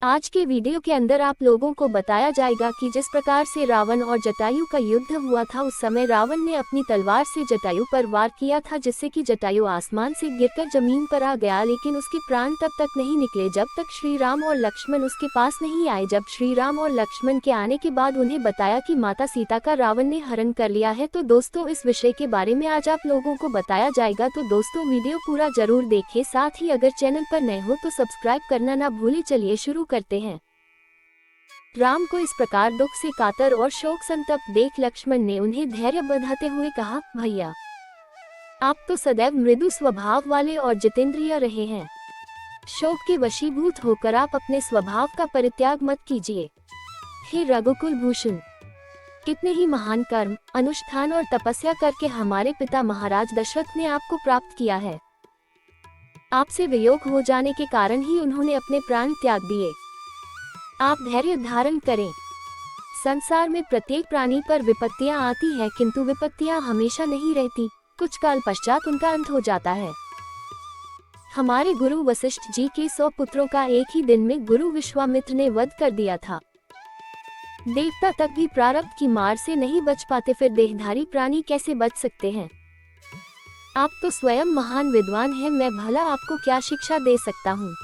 आज के वीडियो के अंदर आप लोगों को बताया जाएगा कि जिस प्रकार से रावण और जटायु का युद्ध हुआ था, उस समय रावण ने अपनी तलवार से जटायु पर वार किया था, जिससे कि जटायु आसमान से गिरकर जमीन पर आ गया, लेकिन उसके प्राण तब तक नहीं निकले जब तक श्री राम और लक्ष्मण उसके पास नहीं आए। जब श्री राम और लक्ष्मण के आने के बाद उन्हें बताया कि माता सीता का रावण ने हरण कर लिया है। तो दोस्तों, इस विषय के बारे में आज आप लोगों को बताया जाएगा, तो दोस्तों वीडियो पूरा जरूर देखें। साथ ही अगर चैनल पर नए हो तो सब्सक्राइब करना ना भूलें। चलिए शुरू करते हैं। राम को इस प्रकार दुख से कातर और शोक संतप्त देख लक्ष्मण ने उन्हें धैर्य बंधाते हुए कहा, भैया आप तो सदैव मृदु स्वभाव वाले और जितेंद्रिय रहे हैं। शोक के वशीभूत होकर आप अपने स्वभाव का परित्याग मत कीजिए। हे रघुकुल भूषण, कितने ही महान कर्म, अनुष्ठान और तपस्या करके हमारे पिता महाराज दशरथ ने आपको प्राप्त किया है। आपसे वियोग हो जाने के कारण ही उन्होंने अपने प्राण त्याग दिए। आप धैर्य धारण करें। संसार में प्रत्येक प्राणी पर विपत्तियां आती है, किंतु विपत्तियां हमेशा नहीं रहती, कुछ काल पश्चात उनका अंत हो जाता है। हमारे गुरु वशिष्ठ जी के 100 पुत्रों का एक ही दिन में गुरु विश्वामित्र ने वध कर दिया था। देवता तक भी प्रारब्ध की मार से नहीं बच पाते, फिर देहधारी प्राणी कैसे बच सकते हैं। आप तो स्वयं महान विद्वान हैं, मैं भला आपको क्या शिक्षा दे सकता हूँ।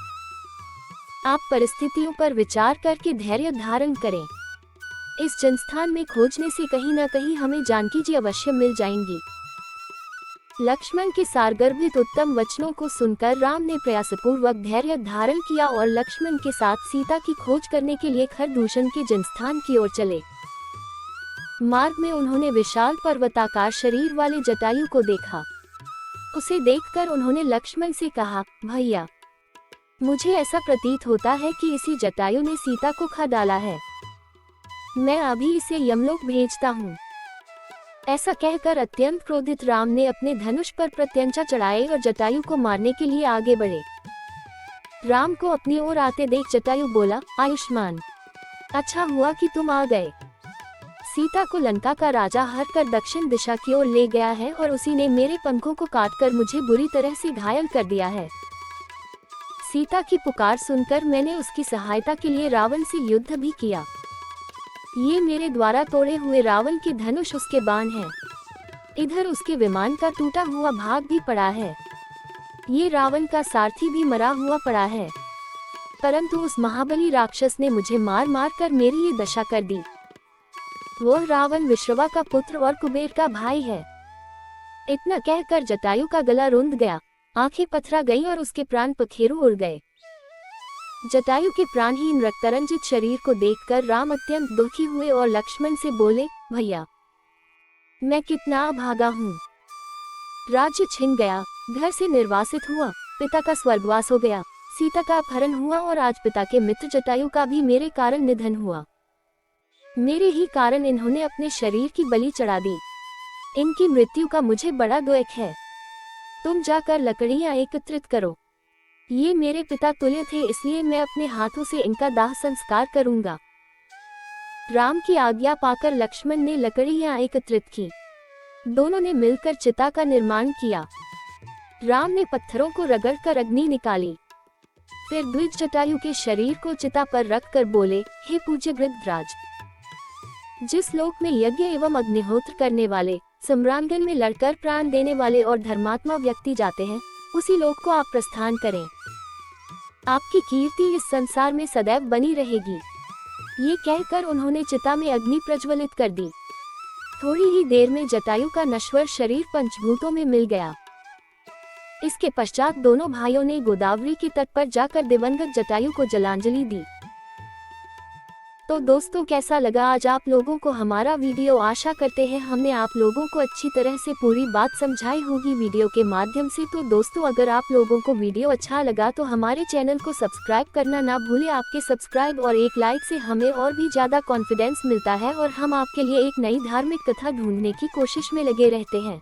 आप परिस्थितियों पर विचार करके धैर्य धारण करें। इस जनस्थान में खोजने से कहीं न कहीं हमें जानकी जी अवश्य मिल जाएंगी। लक्ष्मण के सारगर्भित उत्तम वचनों को सुनकर राम ने प्रयासपूर्वक धैर्य धारण किया और लक्ष्मण के साथ सीता की खोज करने के लिए खरदूषण के जनस्थान की ओर चले। मार्ग में उन्होंने विशाल पर्वताकार शरीर वाले जटायु को देखा। उसे देखकर उन्होंने लक्ष्मण से कहा, भैया मुझे ऐसा प्रतीत होता है कि इसी जटायु ने सीता को खा डाला है। मैं अभी इसे यमलोक भेजता हूँ। ऐसा कहकर अत्यंत क्रोधित राम ने अपने धनुष पर प्रत्यंचा चढ़ाए और जटायु को मारने के लिए आगे बढ़े। राम को अपनी ओर आते देख जटायु बोला, आयुष्मान, अच्छा हुआ कि तुम आ गए। सीता को लंका का राजा हर कर दक्षिण दिशा की ओर ले गया है और उसी ने मेरे पंखों को काटकर मुझे बुरी तरह से घायल कर दिया है। सीता की पुकार सुनकर मैंने उसकी सहायता के लिए रावण से युद्ध भी किया। ये मेरे द्वारा तोड़े हुए रावण के धनुष उसके बाण हैं। इधर उसके विमान का टूटा हुआ भाग भी पड़ा है। ये रावण का सारथी भी मरा हुआ पड़ा है, परंतु उस महाबली राक्षस ने मुझे मार मार कर मेरी ये दशा कर दी। वह रावण विश्रवा का पुत्र और कुबेर का भाई है। इतना कहकर जटायु का गला रुंध गया, आंखें पथरा गईं और उसके प्राण पखेरु उड़ गए। जटायु के प्राणहीन रक्तरंजित शरीर को देखकर राम अत्यंत दुखी हुए और लक्ष्मण से बोले, भैया मैं कितना अभागा हूँ। राज्य छिन गया, घर से निर्वासित हुआ, पिता का स्वर्गवास हो गया, सीता का अपहरण हुआ और आज पिता के मित्र जटायु का भी मेरे कारण निधन हुआ। मेरे ही कारण इन्होंने अपने शरीर की बलि चढ़ा दी। इनकी मृत्यु का मुझे बड़ा दुख है। तुम जाकर लकड़ियां एकत्रित करो। ये मेरे पिता तुल्य थे, इसलिए मैं अपने हाथों से इनका दाह संस्कार करूंगा। राम की आज्ञा पाकर लक्ष्मण ने लकड़ियां एकत्रित की। दोनों ने मिलकर चिता का निर्माण किया। राम ने पत्थरों को रगड़कर अग्नि निकाली। फिर द्विज जटायु के शरीर को चिता पर रखकर बोले, हे पूज्य गृध्रराज, जिस लोक में यज्ञ एवं अग्निहोत्र करने वाले, सम्रांगण में लड़कर प्राण देने वाले और धर्मात्मा व्यक्ति जाते हैं, उसी लोक को आप प्रस्थान करें। आपकी कीर्ति इस संसार में सदैव बनी रहेगी। ये कहकर उन्होंने चिता में अग्नि प्रज्वलित कर दी। थोड़ी ही देर में जटायु का नश्वर शरीर पंचभूतों में मिल गया। इसके पश्चात दोनों भाइयों ने गोदावरी के तट पर जाकर दिवंगत जटायु को जलांजलि दी। तो दोस्तों, कैसा लगा आज आप लोगों को हमारा वीडियो। आशा करते हैं हमने आप लोगों को अच्छी तरह से पूरी बात समझाई होगी वीडियो के माध्यम से। तो दोस्तों, अगर आप लोगों को वीडियो अच्छा लगा तो हमारे चैनल को सब्सक्राइब करना ना भूलें। आपके सब्सक्राइब और एक लाइक से हमें और भी ज्यादा कॉन्फिडेंस मिलता है और हम आपके लिए एक नई धार्मिक कथा ढूंढने की कोशिश में लगे रहते हैं।